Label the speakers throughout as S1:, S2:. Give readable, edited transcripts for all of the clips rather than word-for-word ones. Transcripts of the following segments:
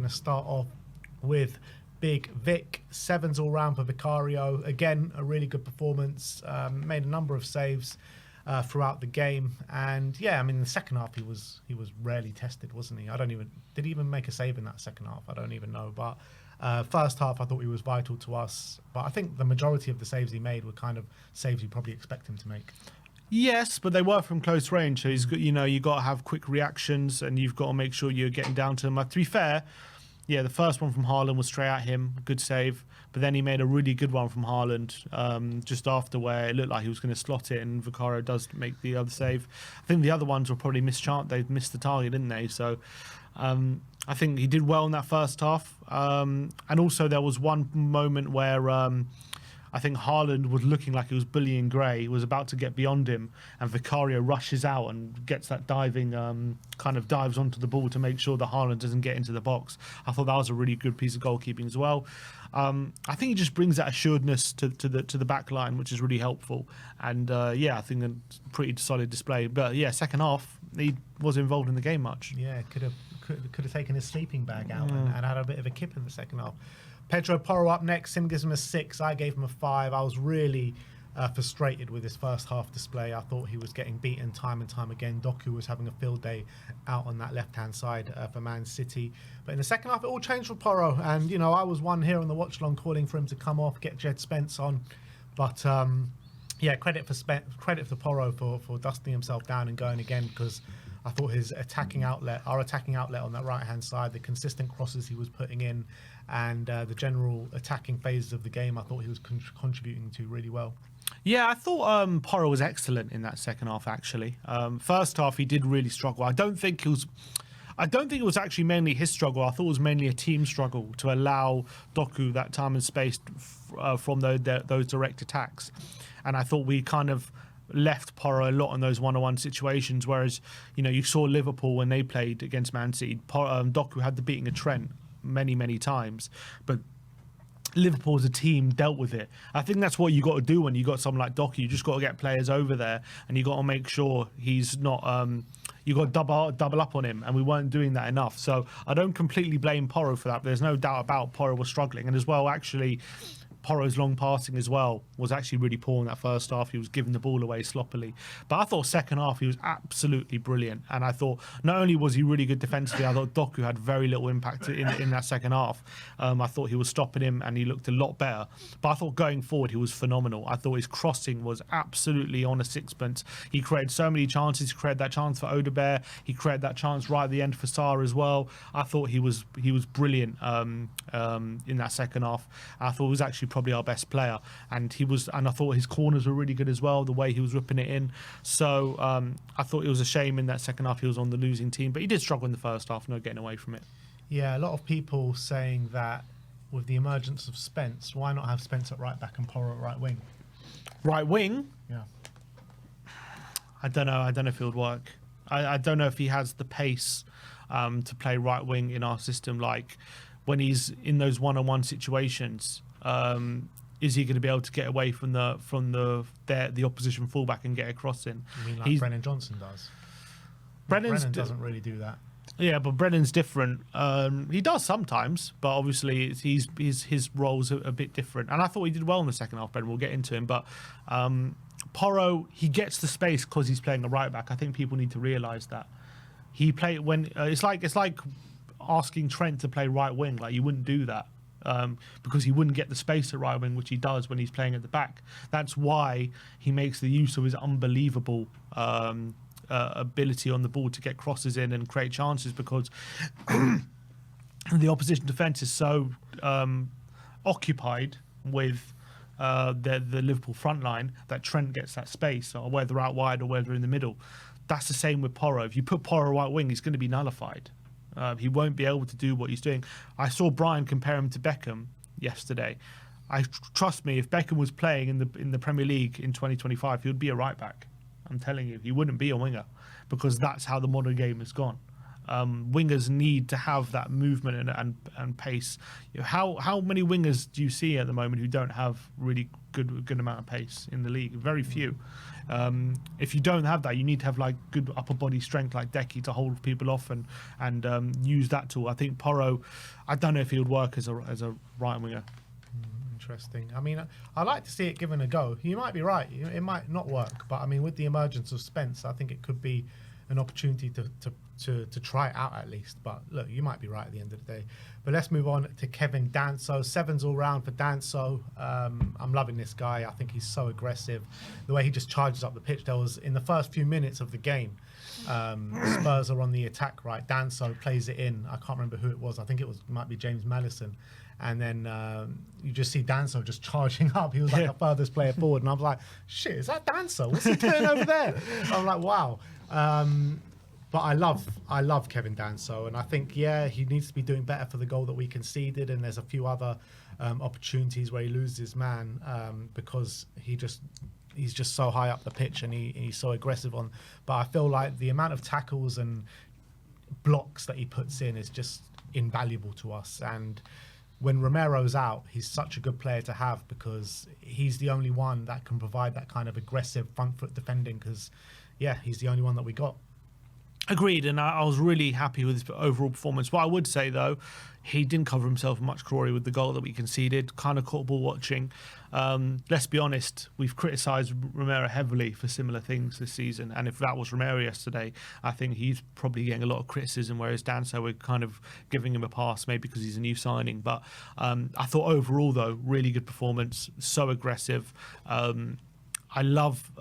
S1: to start off with Big Vic. 7s all round for Vicario. Again, a really good performance. Made a number of saves throughout the game, and yeah, I mean, in the second half he was rarely tested, wasn't he? Did he even make a save in that second half? I don't even know. But first half, I thought he was vital to us. But I think the majority of the saves he made were kind of saves you probably expect him to make.
S2: Yes, but they were from close range. So he's got, you got to have quick reactions, and you've got to make sure you're getting down to him. To be fair, yeah, the first one from Haaland was straight at him, good save. But then he made a really good one from Haaland just after, where it looked like he was going to slot it, and Vicario does make the other save. I think the other ones were probably mischance. They missed the target, didn't they? So I think he did well in that first half. And also there was one moment where I think Haaland was looking like he was bullying Gray, was about to get beyond him, and Vicario rushes out and gets that diving, kind of dives onto the ball to make sure that Haaland doesn't get into the box. I thought that was a really good piece of goalkeeping as well. I think he just brings that assuredness to the back line, which is really helpful. And yeah, I think a pretty solid display. But yeah, second half, he wasn't involved in the game much.
S1: Yeah, could have taken his sleeping bag out and had a bit of a kip in the second half. Pedro Porro up next. Sim gives him a 6. I gave him a 5. I was really frustrated with his first half display. I thought he was getting beaten time and time again. Doku was having a field day out on that left-hand side for Man City. But in the second half, it all changed for Porro. And, I was one here on the watch-along calling for him to come off, get Jed Spence on. But, yeah, credit for Porro for dusting himself down and going again, because I thought his our attacking outlet on that right-hand side, the consistent crosses he was putting in, and the general attacking phases of the game, I thought he was contributing to really well.
S2: Yeah, I thought Porro was excellent in that second half, actually. First half, he did really struggle. I don't think it was actually mainly his struggle. I thought it was mainly a team struggle to allow Doku that time and space from those direct attacks. And I thought we kind of left Porro a lot in those one-on-one situations, whereas, you saw Liverpool when they played against Man City, Doku had the beating of Trent many times, but Liverpool as a team dealt with it. I think that's what you got to do when you got someone like Doku. You just got to get players over there, and you got to make sure he's not. You got to double up on him, and we weren't doing that enough. So I don't completely blame Porro for that. But there's no doubt about Porro was struggling, and as well, actually, Porro's long passing as well was actually really poor in that first half. He was giving the ball away sloppily. But I thought second half he was absolutely brilliant. And I thought not only was he really good defensively, I thought Doku had very little impact in that second half. I thought he was stopping him and he looked a lot better. But I thought going forward he was phenomenal. I thought his crossing was absolutely on a sixpence. He created so many chances. He created that chance for Odobert. He created that chance right at the end for Sarr as well. I thought he was brilliant in that second half. I thought he was actually probably our best player, and I thought his corners were really good as well, the way he was ripping it in. So I thought it was a shame in that second half he was on the losing team, but he did struggle in the first half, no getting away from it.
S1: Yeah, a lot of people saying that with the emergence of Spence, why not have Spence at right back and Porro at right wing?
S2: Right wing?
S1: Yeah.
S2: I don't know if it would work. I don't know if he has the pace to play right wing in our system, like when he's in those one-on-one situations. Is he going to be able to get away from the opposition fullback and get a cross in?
S1: You mean like Brennan Johnson does? Brennan doesn't really do that.
S2: Yeah, but Brennan's different. He does sometimes, but obviously his role's a bit different. And I thought he did well in the second half, Brennan. We'll get into him. But Porro, he gets the space because he's playing a right back. I think people need to realise that. He played when it's like asking Trent to play right wing. Like, you wouldn't do that. Because he wouldn't get the space at right wing, which he does when he's playing at the back. That's why he makes the use of his unbelievable ability on the ball to get crosses in and create chances, because the opposition defence is so occupied with the Liverpool front line that Trent gets that space, or whether out wide or whether in the middle. That's the same with Porro. If you put Porro right wing, he's going to be nullified. He won't be able to do what he's doing. I saw Brian compare him to Beckham yesterday. Trust me, if Beckham was playing in the Premier League in 2025, he would be a right back. I'm telling you, he wouldn't be a winger, because that's how the modern game has gone. Wingers need to have that movement and pace. How many wingers do you see at the moment who don't have really good amount of pace in the league? Very few. If you don't have that, you need to have like good upper body strength like Decky to hold people off and use that tool. I think Porro, I don't know if he would work as a right winger.
S1: Interesting. I mean, I like to see it given a go. You might be right. It might not work, but I mean, with the emergence of Spence, I think it could be an opportunity to try it out at least. But look, you might be right at the end of the day. But let's move on to Kevin Danso. 7s all round for Danso. I'm loving this guy. I think he's so aggressive. The way he just charges up the pitch. There was, in the first few minutes of the game, Spurs are on the attack, right? Danso plays it in. I can't remember who it was. I think it might be James Maddison. And then you just see Danso just charging up. He was like the furthest player forward. And I was like, shit, is that Danso? What's he doing over there? I'm like, wow. But I love Kevin Danso. And I think, he needs to be doing better for the goal that we conceded. And there's a few other opportunities where he loses his man because he's just so high up the pitch and he's so aggressive on. But I feel like the amount of tackles and blocks that he puts in is just invaluable to us. And when Romero's out, he's such a good player to have because he's the only one that can provide that kind of aggressive front foot defending because, he's the only one that we got.
S2: Agreed, and I was really happy with his overall performance. What I would say, though, he didn't cover himself much glory with the goal that we conceded. Kind of caught ball watching. Let's be honest, we've criticised Romero heavily for similar things this season, and if that was Romero yesterday, I think he's probably getting a lot of criticism, whereas Danso, we're kind of giving him a pass, maybe because he's a new signing. But I thought overall, though, really good performance, so aggressive. I love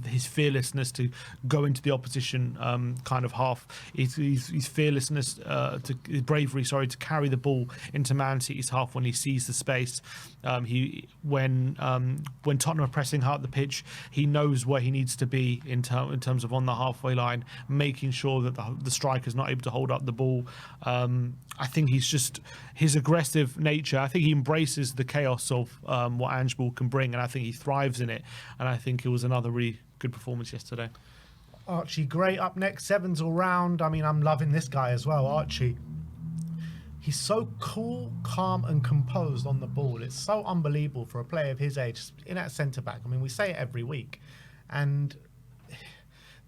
S2: his fearlessness to go into the opposition kind of half. His fearlessness, his bravery, to carry the ball into Man City's half when he sees the space. When Tottenham are pressing hard up the pitch, he knows where he needs to be in terms of on the halfway line, making sure that the striker's not able to hold up the ball. I think he's just his aggressive nature. I think he embraces the chaos of what Ange can bring, and I think he thrives in it. And I think it was another really good performance yesterday.
S1: Archie Gray up next, 7s all round. I mean, I'm loving this guy as well, Archie. He's so cool, calm and composed on the ball. It's so unbelievable for a player of his age in at centre-back. I mean, we say it every week. And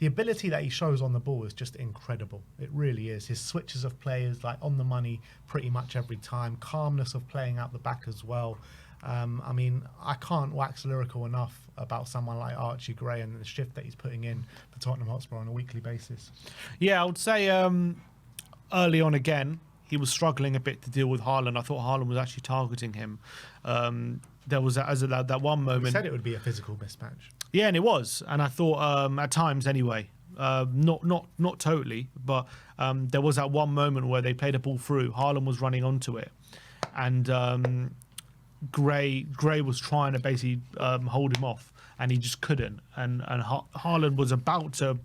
S1: the ability that he shows on the ball is just incredible. It really is. His switches of players, like on the money pretty much every time. Calmness of playing out the back as well. I mean, I can't wax lyrical enough about someone like Archie Gray and the shift that he's putting in for Tottenham Hotspur on a weekly basis.
S2: Yeah, I would say early on again, he was struggling a bit to deal with Haaland. I thought Haaland was actually targeting him. There was that one moment.
S1: We said it would be a physical mismatch.
S2: Yeah, and it was. And I thought at times anyway, not totally, but there was that one moment where they played a ball through. Haaland was running onto it, and Gray was trying to basically hold him off, and he just couldn't. And Haaland was about to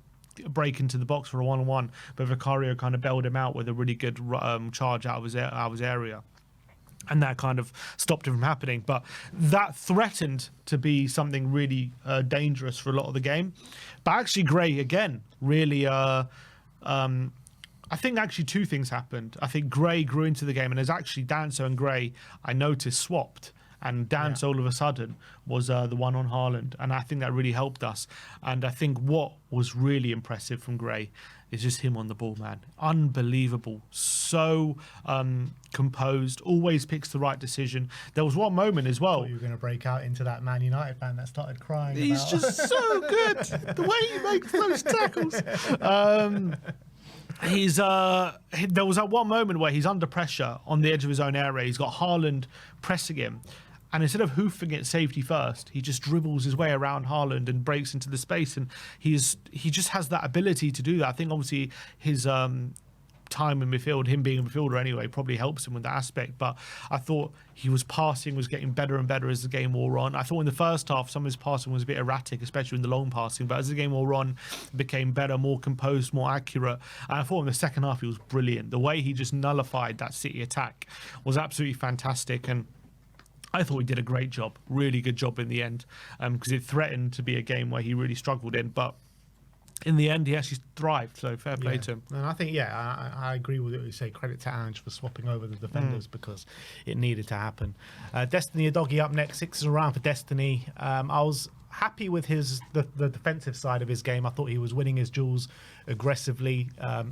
S2: break into the box for a 1-on-1, but Vicario kind of bailed him out with a really good charge out of his area. And that kind of stopped it from happening. But that threatened to be something really dangerous for a lot of the game. But actually, Gray, again, really... I think actually two things happened. I think Gray grew into the game, and there's actually Danso and Gray, I noticed, swapped. And Danso all of a sudden was the one on Haaland. And I think that really helped us. And I think what was really impressive from Gray is just him on the ball, man. Unbelievable. So composed, always picks the right decision. There was one moment as well.
S1: I thought you were going to break out into that Man United fan that started crying.
S2: He's just so good. The way he makes those tackles. There was that one moment where he's under pressure on the edge of his own area. He's got Haaland pressing him, and instead of hoofing it safety first, he just dribbles his way around Haaland and breaks into the space. And he just has that ability to do that. I think obviously his time in midfield, him being a midfielder anyway, probably helps him with that aspect. But I thought his passing was getting better and better as the game wore on. I thought in the first half, some of his passing was a bit erratic, especially in the long passing. But as the game wore on, it became better, more composed, more accurate. And I thought in the second half, he was brilliant. The way he just nullified that City attack was absolutely fantastic. And I thought he did a great job, really good job in the end, because it threatened to be a game where he really struggled in. But in the end, he actually thrived. So fair play
S1: Yeah.
S2: to him.
S1: And I think, I agree with what you say. Credit to Ange for swapping over the defenders because it needed to happen. Destiny Udogie up next, 6 around for Destiny. I was happy with the defensive side of his game. I thought he was winning his duels aggressively.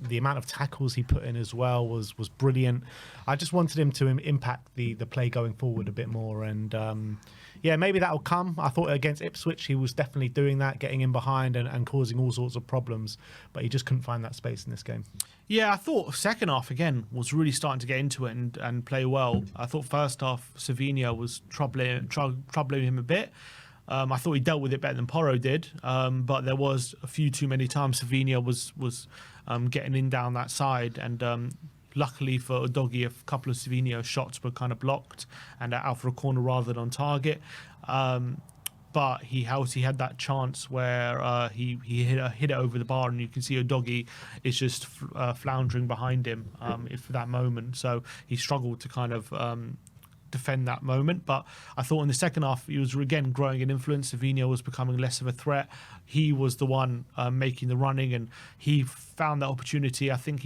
S1: The amount of tackles he put in as well was brilliant. I just wanted him to impact the play going forward a bit more. And maybe that'll come. I thought against Ipswich he was definitely doing that, getting in behind and causing all sorts of problems, but he just couldn't find that space in this game.
S2: Yeah, I thought second half again was really starting to get into it and play well. I thought first half Savinho was troubling him a bit. I thought he dealt with it better than Porro did, but there was a few too many times Savinho was getting in down that side, and luckily for Udogie, a couple of Savinho shots were kind of blocked and out for a corner rather than on target. But he had that chance where he hit it over the bar, and you can see Udogie is just floundering behind him for that moment. So he struggled to kind of defend that moment. But I thought in the second half he was again growing in influence. Savinho was becoming less of a threat. He was the one making the running, and he found that opportunity. I think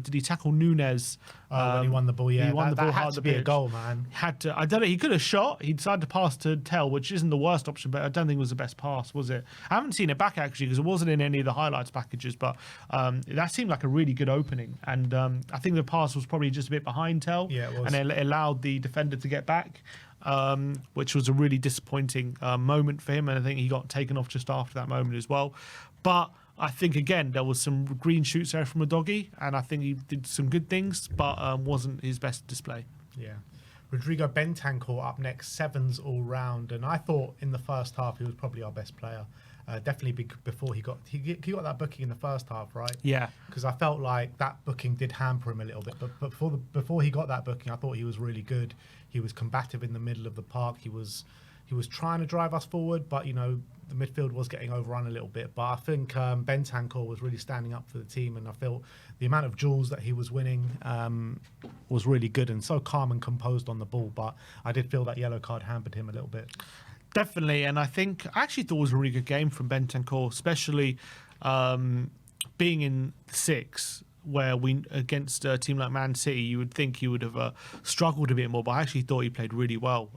S2: did he tackle Nunes?
S1: When he won the ball,
S2: He won the ball
S1: that had
S2: hard
S1: to
S2: the
S1: be a
S2: pitch.
S1: goal, man.
S2: Had to. I don't know. He could have shot. He decided to pass to Tell, which isn't the worst option, but I don't think it was the best pass, was it? I haven't seen it back actually because it wasn't in any of the highlights packages, but that seemed like a really good opening. And I think the pass was probably just a bit behind Tell,
S1: Yeah, it was.
S2: and it allowed the defender to get back. Which was a really disappointing moment for him, and I think he got taken off just after that moment as well. But I think again there was some green shoots there from Udogie, and I think he did some good things, but wasn't his best display.
S1: Yeah. Rodrigo Bentancur up next, 7s all round, and I thought in the first half he was probably our best player. Definitely before he got that booking in the first half, right?
S2: Yeah.
S1: Because I felt like that booking did hamper him a little bit, but before he got that booking, I thought he was really good. He was combative in the middle of the park. He was trying to drive us forward, but the midfield was getting overrun a little bit. But I think Bentancur was really standing up for the team, and I felt the amount of duels that he was winning was really good and so calm and composed on the ball. But I did feel that yellow card hampered him a little bit.
S2: Definitely, and I actually thought it was a really good game from Bentancur, especially being in 6, where against a team like Man City, you would think he would have struggled a bit more, but I actually thought he played really well.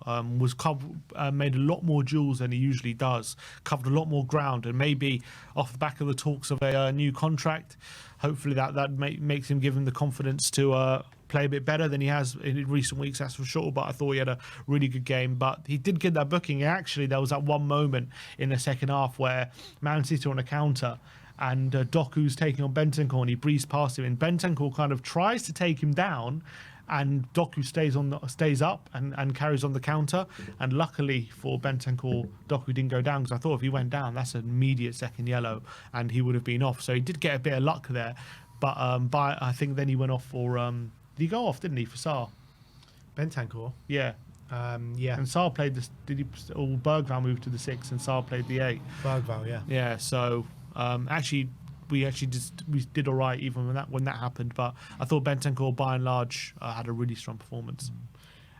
S2: Made a lot more duels than he usually does, covered a lot more ground, and maybe off the back of the talks of a new contract, hopefully that makes him give him the confidence to play a bit better than he has in recent weeks, that's for sure. But I thought he had a really good game, but he did get that booking. Actually, there was that one moment in the second half where Man City were on a counter, and Doku's taking on Bentancur, and he breezed past him, and Bentancur kind of tries to take him down, and Doku stays up and carries on the counter. And luckily for Bentancur, Doku didn't go down, because I thought if he went down, that's an immediate second yellow, and he would have been off. So he did get a bit of luck there, but I think then he went off for did he go off, didn't he, for Sarr?
S1: Bentancur?
S2: Yeah.
S1: Yeah.
S2: And Sarr played this. Bergvall moved to the 6, and Sarr played the 8.
S1: Bergvall, yeah.
S2: Yeah. So we did all right even when that happened. But I thought Bentancur, by and large, had a really strong performance.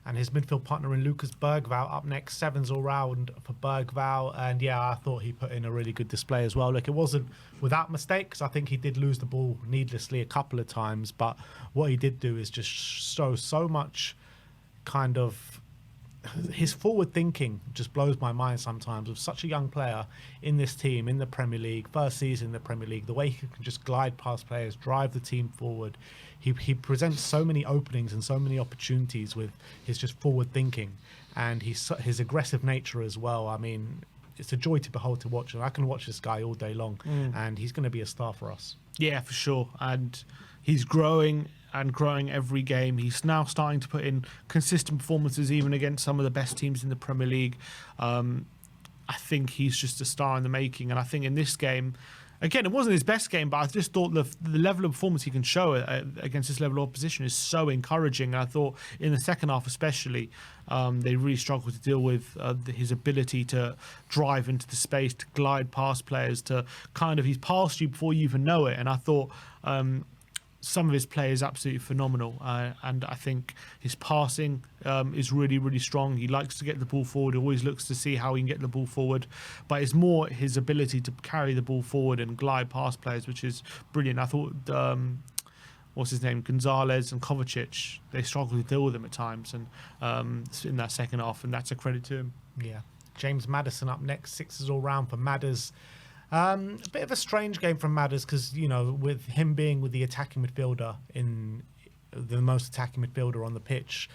S1: And his midfield partner in Lucas Bergvall up next, 7s all round for Bergvall. And yeah, I thought he put in a really good display as well. Look, it wasn't without mistakes. I think he did lose the ball needlessly a couple of times, but what he did do is just show so much kind of his forward thinking just blows my mind sometimes, with such a young player in this team in the Premier League, first season in the Premier League, the way he can just glide past players, drive the team forward. He presents so many openings and so many opportunities with his just forward thinking, and his aggressive nature as well. I mean, it's a joy to behold, to watch, and I can watch this guy all day long, and he's going to be a star for us. Yeah,
S2: for sure. And he's growing every game. He's now starting to put in consistent performances even against some of the best teams in the Premier League. I think he's just a star in the making, and I think in this game, again, it wasn't his best game, but I just thought the level of performance he can show against this level of opposition is so encouraging. And I thought in the second half especially, they really struggled to deal with his ability to drive into the space, to glide past players, to kind of, he's past you before you even know it. And I thought some of his play is absolutely phenomenal, and I think his passing is really, really strong. He likes to get the ball forward, always looks to see how he can get the ball forward, but it's more his ability to carry the ball forward and glide past players, which is brilliant. I thought, what's his name, Gonzalez and Kovacic, they struggled to deal with him at times, and in that second half, and that's a credit to him.
S1: Yeah. James Maddison up next, 6s all round for Madders. A bit of a strange game from Madders because, you know, with him being with the attacking midfielder, in the most attacking midfielder on the pitch,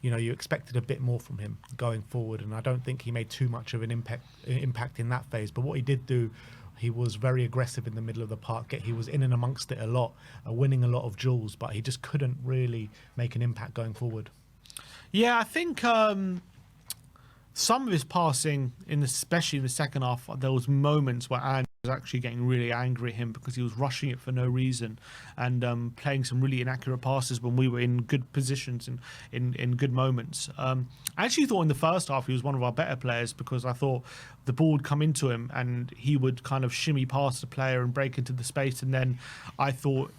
S1: you know, you expected a bit more from him going forward, and I don't think he made too much of an impact in that phase. But what he did do, he was very aggressive in the middle of the park. He was in and amongst it a lot, winning a lot of duels, but he just couldn't really make an impact going forward.
S2: Yeah, I think some of his passing, especially in the second half, there was moments where Ange was actually getting really angry at him because he was rushing it for no reason and playing some really inaccurate passes when we were in good positions and in good moments. I actually thought in the first half he was one of our better players because I thought the ball would come into him and he would kind of shimmy past the player and break into the space, and then I thought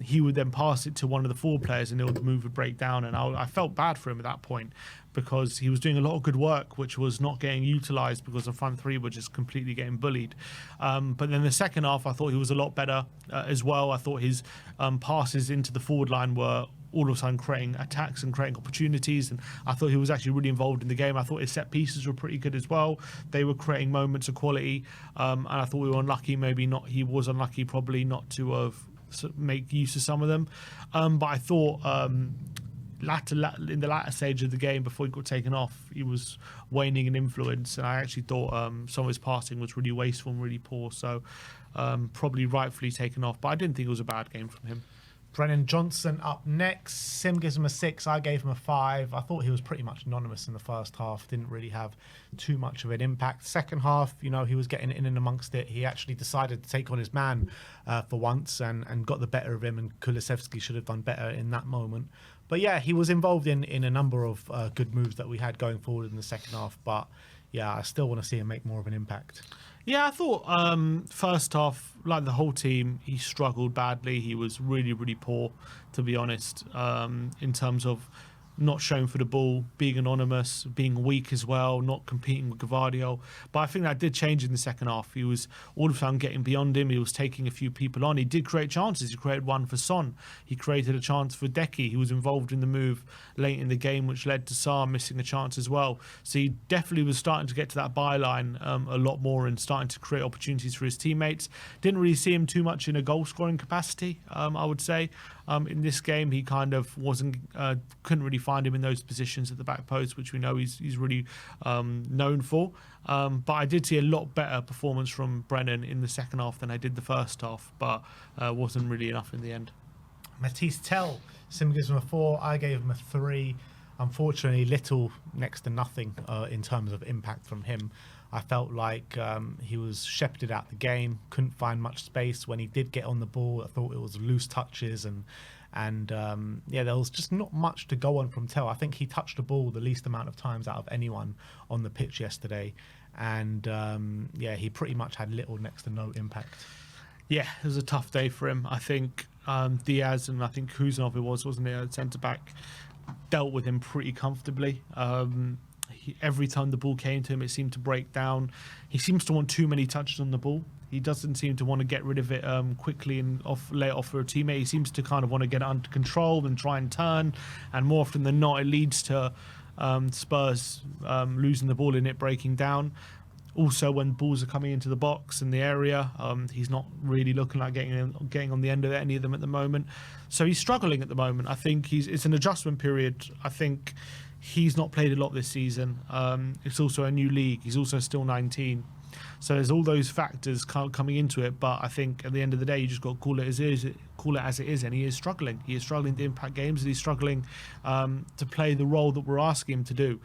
S2: he would then pass it to one of the forward players and the move would break down, and I felt bad for him at that point because he was doing a lot of good work which was not getting utilised because the front three were just completely getting bullied. But then the second half I thought he was a lot better as well. I thought his passes into the forward line were all of a sudden creating attacks and creating opportunities, and I thought he was actually really involved in the game. I thought his set pieces were pretty good as well. They were creating moments of quality, and I thought we were unlucky, he was unlucky probably not to have make use of some of them, but I thought in the latter stage of the game before he got taken off, he was waning in influence, and I actually thought some of his passing was really wasteful and really poor, so probably rightfully taken off, but I didn't think it was a bad game from him.
S1: Brennan Johnson up next. Sim gives him a 6. I gave him a 5. I thought he was pretty much anonymous in the first half. Didn't really have too much of an impact. Second half, you know, he was getting in and amongst it. He actually decided to take on his man for once and got the better of him, and Kulusevski should have done better in that moment. But yeah, he was involved in a number of good moves that we had going forward in the second half. But yeah, I still want to see him make more of an impact.
S2: Yeah, I thought first half, like the whole team, he struggled badly. He was really, really poor, to be honest, in terms of not showing for the ball, being anonymous, being weak as well, not competing with Vicario. But I think that did change in the second half. He was all of a sudden getting beyond him. He was taking a few people on. He did create chances. He created one for Son. He created a chance for Deki. He was involved in the move late in the game, which led to Sarr missing a chance as well. So he definitely was starting to get to that byline a lot more and starting to create opportunities for his teammates. Didn't really see him too much in a goal-scoring capacity, I would say. In this game, he kind of couldn't really find him in those positions at the back post, which we know he's really known for. But I did see a lot better performance from Brennan in the second half than I did the first half, but wasn't really enough in the end.
S1: Matisse Tell, Sim gives him a 4. I gave him a 3. Unfortunately, little, next to nothing in terms of impact from him. I felt like he was shepherded out the game, couldn't find much space. When he did get on the ball, I thought it was loose touches and yeah, there was just not much to go on from Tell. I think he touched the ball the least amount of times out of anyone on the pitch yesterday, and yeah, he pretty much had little, next to no impact.
S2: Yeah, it was a tough day for him. I think Diaz and I think Kuzanov wasn't it, at centre-back, dealt with him pretty comfortably. Every time the ball came to him, it seemed to break down. He seems to want too many touches on the ball. He doesn't seem to want to get rid of it quickly and lay it off for a teammate. He seems to kind of want to get it under control and try and turn. And more often than not, it leads to Spurs losing the ball and it breaking down. Also, when balls are coming into the box in the area, he's not really looking like getting on the end of any of them at the moment. So he's struggling at the moment. I think it's an adjustment period. I think he's not played a lot this season. It's also a new league. He's also still 19. So there's all those factors coming into it. But I think at the end of the day, you just got to call it as it is. And he is struggling. He is struggling to impact games. And he's struggling to play the role that we're asking him to do.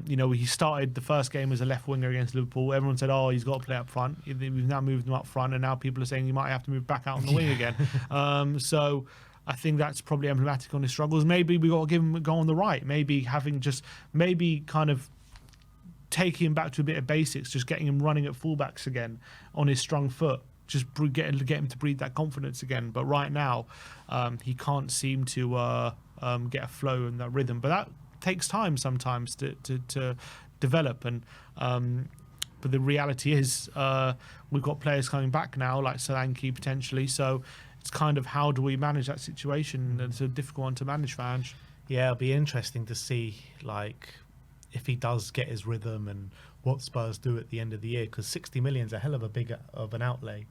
S2: You know, he started the first game as a left winger against Liverpool. Everyone said, "Oh, he's got to play up front." We've now moved him up front, and now people are saying he might have to move back out on the wing again. So I think that's probably emblematic on his struggles. Maybe we got to give him a go on the right. Maybe kind of taking him back to a bit of basics, just getting him running at fullbacks again on his strong foot, just get him to breathe that confidence again. But right now, he can't seem to get a flow and that rhythm. But that takes time sometimes to develop. And but the reality is, we've got players coming back now, like Solanke potentially. So it's kind of, how do we manage that situation? And it's a difficult one to manage for Ange.
S1: Yeah, it'll be interesting to see, like, if he does get his rhythm and what Spurs do at the end of the year, because 60 million is a hell of a big of an outlay,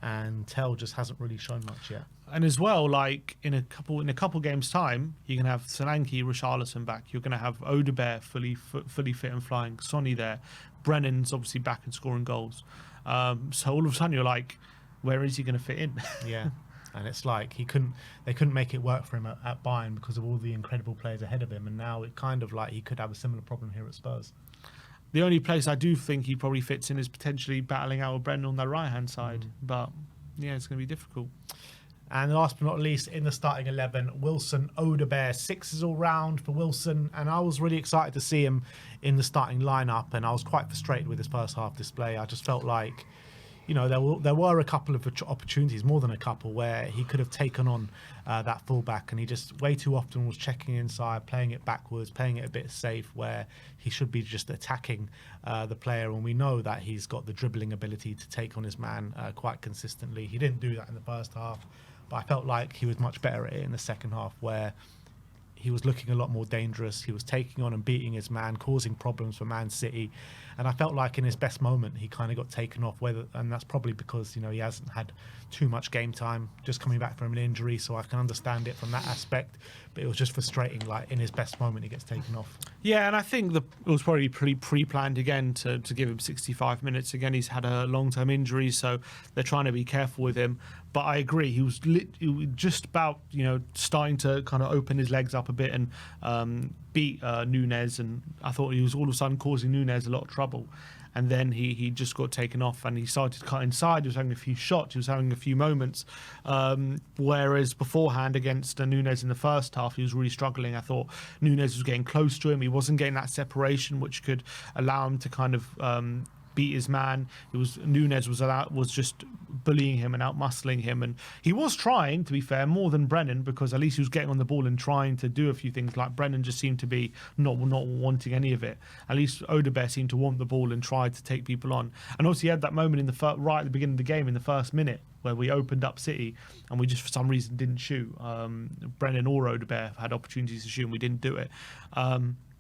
S1: and Tell just hasn't really shown much yet.
S2: And as well, like in a couple games time, you can have Solanke, Richarlison back. You're going to have Odobert fully fit and flying. Sonny there, Brennan's obviously back and scoring goals. So all of a sudden you're like, where is he going to fit in?
S1: Yeah. And it's like they couldn't make it work for him at Bayern because of all the incredible players ahead of him, and now it kind of like he could have a similar problem here at Spurs.
S2: The only place I do think he probably fits in is potentially battling out with Brendan on the right-hand side. But yeah, it's going to be difficult.
S1: And last but not least, in the starting 11, Wilson, Odobert, 6s all round for Wilson. And I was really excited to see him in the starting lineup, and I was quite frustrated with his first half display. I just felt like, you know, there were a couple of opportunities, more than a couple, where he could have taken on that fullback, and he just way too often was checking inside, playing it backwards, playing it a bit safe, where he should be just attacking the player. And we know that he's got the dribbling ability to take on his man quite consistently. He didn't do that in the first half, but I felt like he was much better at it in the second half, where he was looking a lot more dangerous. He was taking on and beating his man, causing problems for Man City. And I felt like in his best moment, he kind of got taken off. And that's probably because, you know, he hasn't had too much game time, just coming back from an injury. So I can understand it from that aspect. But it was just frustrating, like in his best moment, he gets taken off.
S2: Yeah, and I think it was probably pretty pre-planned again to give him 65 minutes. Again, he's had a long-term injury, so they're trying to be careful with him. But I agree, he was just about, you know, starting to kind of open his legs up a bit and beat Núñez, and I thought he was all of a sudden causing Núñez a lot of trouble. And then he just got taken off, and he started to cut inside. He was having a few shots. He was having a few moments. Whereas beforehand against Núñez in the first half, he was really struggling. I thought Núñez was getting close to him. He wasn't getting that separation, which could allow him to kind of beat his man. Núñez was just bullying him and out-muscling him, and he was trying, to be fair, more than Brennan, because at least he was getting on the ball and trying to do a few things. Like Brennan just seemed to be not wanting any of it. At least Odobert seemed to want the ball and tried to take people on. And also he had that moment in the right at the beginning of the game, in the first minute, where we opened up City and we just for some reason didn't shoot. Brennan or Odobert had opportunities to shoot and we didn't do it.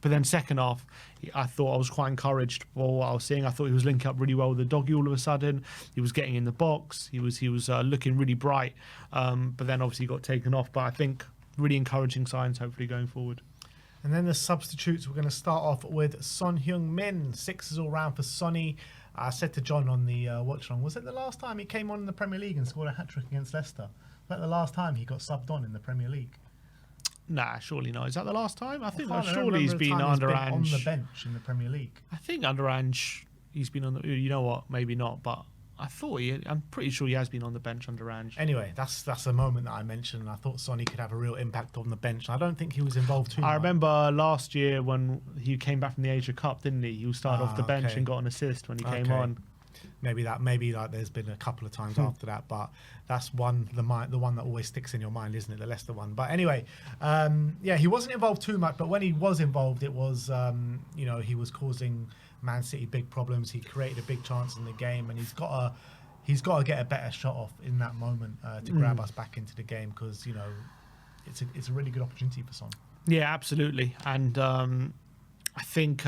S2: But then second half, I thought I was quite encouraged by what I was seeing. I thought he was linking up really well with Udogie all of a sudden. He was getting in the box. He was looking really bright. But then obviously he got taken off. But I think really encouraging signs hopefully going forward.
S1: And then the substitutes, we're going to start off with Son Heung-min. 6s all round for Sonny. I said to John on the watch-along, was it the last time he came on in the Premier League and scored a hat-trick against Leicester? Was that the last time he got subbed on in the Premier League?
S2: Nah, surely not. Is that the last time? I think
S1: surely
S2: he's been under
S1: Ange
S2: Ange.
S1: on the bench in the Premier League.
S2: I think under Ange he's been on the. You know what? Maybe not, but I'm pretty sure he has been on the bench under Ange.
S1: Anyway, that's a moment that I mentioned, and I thought Sonny could have a real impact on the bench. I don't think he was involved too much.
S2: I remember last year when he came back from the Asia Cup, didn't he? He started off the bench and got an assist when he came on.
S1: Maybe like there's been a couple of times after that, but that's the one that always sticks in your mind, isn't it? The Leicester one. But anyway, he wasn't involved too much, but when he was involved, it was he was causing Man City big problems. He created a big chance in the game, and he's got to get a better shot off in that moment to grab us back into the game, because it's a really good opportunity for Son.
S2: Yeah, absolutely, and I think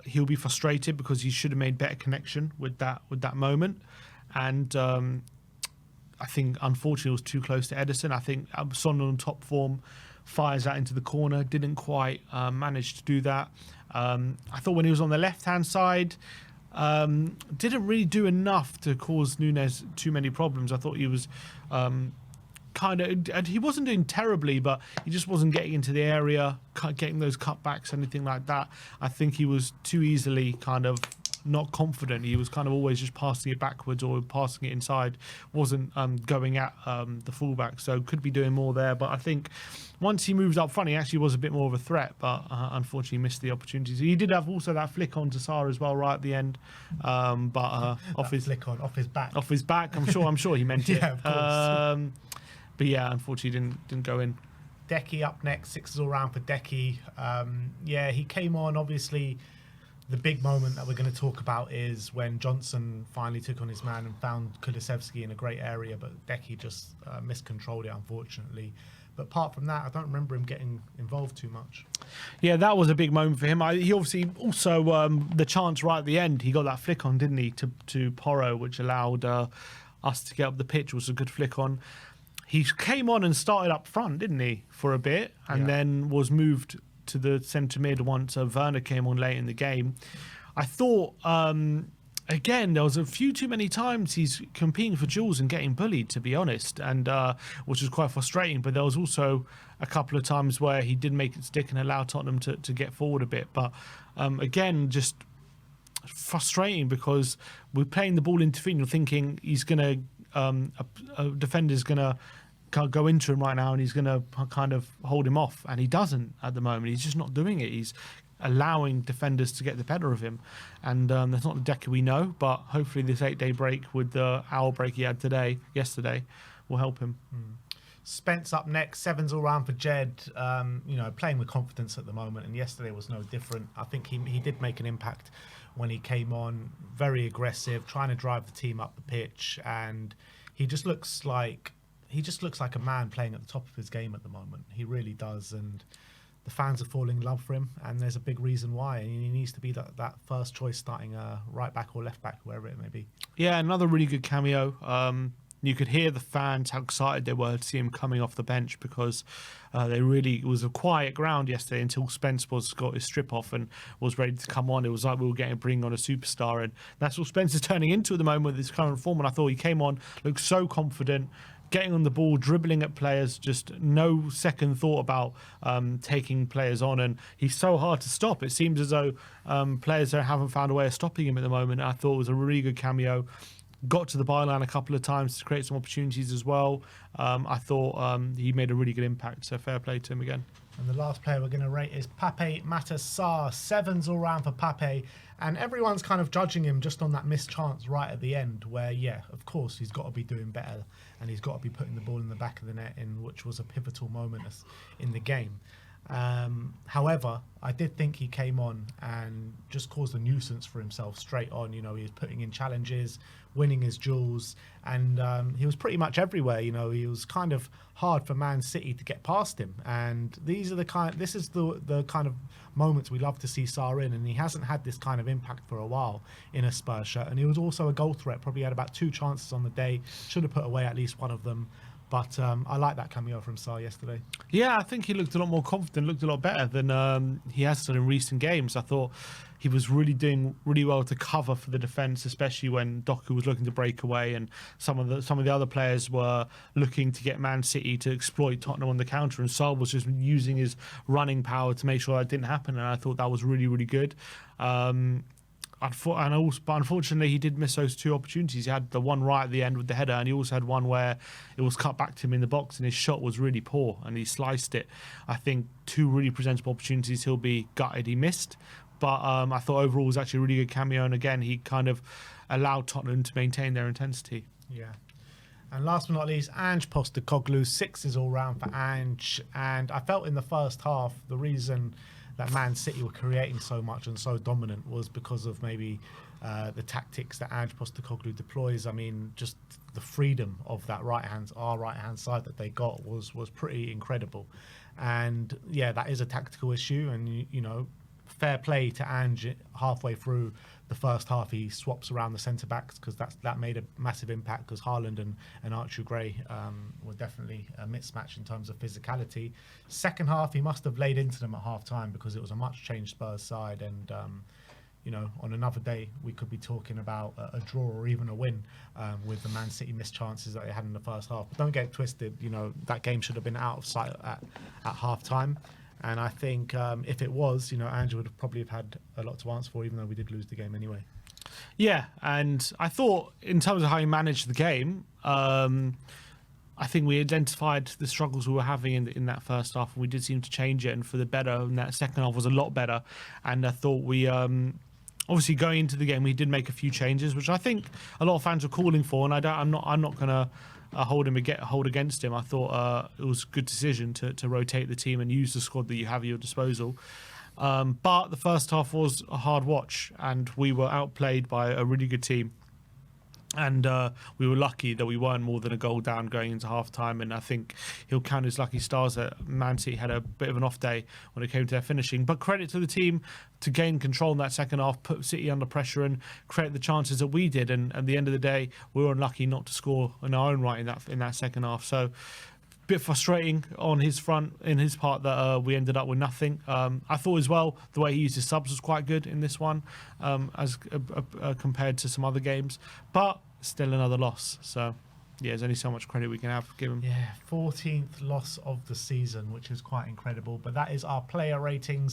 S2: he'll be frustrated because he should have made better connection with that moment, and I think unfortunately it was too close to Ederson. I think Son on top form fires that into the corner, didn't quite manage to do that. I thought when he was on the left hand side, didn't really do enough to cause Núñez too many problems. I thought he was he wasn't doing terribly, but he just wasn't getting into the area, getting those cutbacks, anything like that. I think he was too easily kind of not confident. He was kind of always just passing it backwards or passing it inside, wasn't going at the fullback. So could be doing more there. But I think once he moved up front, he actually was a bit more of a threat, but unfortunately missed the opportunities. He did have also that flick on to Sarr as well right at the end, but off his
S1: back.
S2: Off his back. I'm sure he meant it.
S1: Yeah, of course.
S2: But yeah, unfortunately didn't go in.
S1: Decky up next, 6s all round for Decky. Yeah, he came on. Obviously, the big moment that we're going to talk about is when Johnson finally took on his man and found Kulusevski in a great area, but Decky just miscontrolled it, unfortunately. But apart from that, I don't remember him getting involved too much.
S2: Yeah, that was a big moment for him. He obviously also, the chance right at the end, he got that flick on, didn't he, to Porro, which allowed us to get up the pitch, was a good flick on. He came on and started up front, didn't he, for a bit, and then was moved to the centre mid once Werner came on late in the game. I thought, again, there was a few too many times he's competing for duels and getting bullied, to be honest, and which was quite frustrating. But there was also a couple of times where he did make it stick and allow Tottenham to get forward a bit. But again, just frustrating because we're playing the ball into field, thinking he's going to, a defender's going to go into him right now and he's going to kind of hold him off, and he doesn't at the moment. He's just not doing it. He's allowing defenders to get the better of him, and that's not the Decker we know, but hopefully this 8-day break with the hour break he had yesterday will help him.
S1: Spence up next, 7s all round for Jed, playing with confidence at the moment, and yesterday was no different. I think he did make an impact when he came on, very aggressive, trying to drive the team up the pitch, and he just looks like a man playing at the top of his game at the moment. He really does, and the fans are falling in love for him, and there's a big reason why. And he needs to be that first choice starting right back or left back, wherever it may be. Yeah,
S2: another really good cameo. You could hear the fans, how excited they were to see him coming off the bench, because it was a quiet ground yesterday until Spence got his strip off and was ready to come on. It was like we were bringing on a superstar, and that's what Spence is turning into at the moment with his current form. And I thought he came on, looked so confident, getting on the ball, dribbling at players, just no second thought about taking players on. And he's so hard to stop. It seems as though players haven't found a way of stopping him at the moment. I thought it was a really good cameo. Got to the byline a couple of times to create some opportunities as well. I thought he made a really good impact, so fair play to him again.
S1: And the last player we're going to rate is Pape Matar Sarr. 7s all round for Pape. And everyone's kind of judging him just on that missed chance right at the end where, yeah, of course, he's got to be doing better and he's got to be putting the ball in the back of the net, which was a pivotal moment in the game. However, I did think he came on and just caused a nuisance for himself straight on. He was putting in challenges, winning his duels, and he was pretty much everywhere. He was kind of hard for Man City to get past him. And this is the kind of moments we love to see Sarr in, and he hasn't had this kind of impact for a while in a Spurs shirt. And he was also a goal threat, probably had about 2 chances on the day, should have put away at least one of them. But I like that cameo from Sarr yesterday.
S2: Yeah, I think he looked a lot more confident, looked a lot better than he has done in recent games. I thought he was really doing really well to cover for the defence, especially when Doku was looking to break away and some of the other players were looking to get Man City to exploit Tottenham on the counter, and Sarr was just using his running power to make sure that didn't happen, and I thought that was really, really good. But unfortunately, he did miss those 2 opportunities. He had the one right at the end with the header, and he also had one where it was cut back to him in the box, and his shot was really poor, and he sliced it. I think 2 really presentable opportunities he'll be gutted he missed. But I thought overall it was actually a really good cameo, and again, he kind of allowed Tottenham to maintain their intensity.
S1: Yeah. And last but not least, Ange Postecoglou. 6s all round for Ange. And I felt in the first half, the reason that Man City were creating so much and so dominant was because of maybe the tactics that Ange Postecoglou deploys. I mean, just the freedom of that right hand side that they got was pretty incredible. And yeah, that is a tactical issue. And fair play to Ange. Halfway through the first half, he swaps around the centre backs because that made a massive impact, because Haaland and Archie Gray were definitely a mismatch in terms of physicality. Second half, he must have laid into them at half time because it was a much changed Spurs side, and on another day we could be talking about a draw or even a win with the Man City missed chances that they had in the first half. But don't get it twisted, that game should have been out of sight at half time. And I think if it was, Ange would have probably had a lot to answer for, even though we did lose the game anyway.
S2: Yeah, and I thought in terms of how he managed the game, I think we identified the struggles we were having in that first half, and we did seem to change it, and for the better. And that second half was a lot better. And I thought we, obviously going into the game, we did make a few changes, which I think a lot of fans were calling for. And I'm not gonna hold against him. I thought it was a good decision to rotate the team and use the squad that you have at your disposal. But the first half was a hard watch, and we were outplayed by a really good team. And we were lucky that we weren't more than a goal down going into half-time. And I think he'll count his lucky stars that Man City had a bit of an off day when it came to their finishing. But credit to the team to gain control in that second half, put City under pressure and create the chances that we did. And at the end of the day, we were unlucky not to score in our own right in that second half. So bit frustrating on his front, in his part, that we ended up with nothing. I thought as well the way he used his subs was quite good in this one, as compared to some other games, but still another loss. So yeah, there's only so much credit we can give him.
S1: Yeah, 14th loss of the season, which is quite incredible. But that is our player ratings.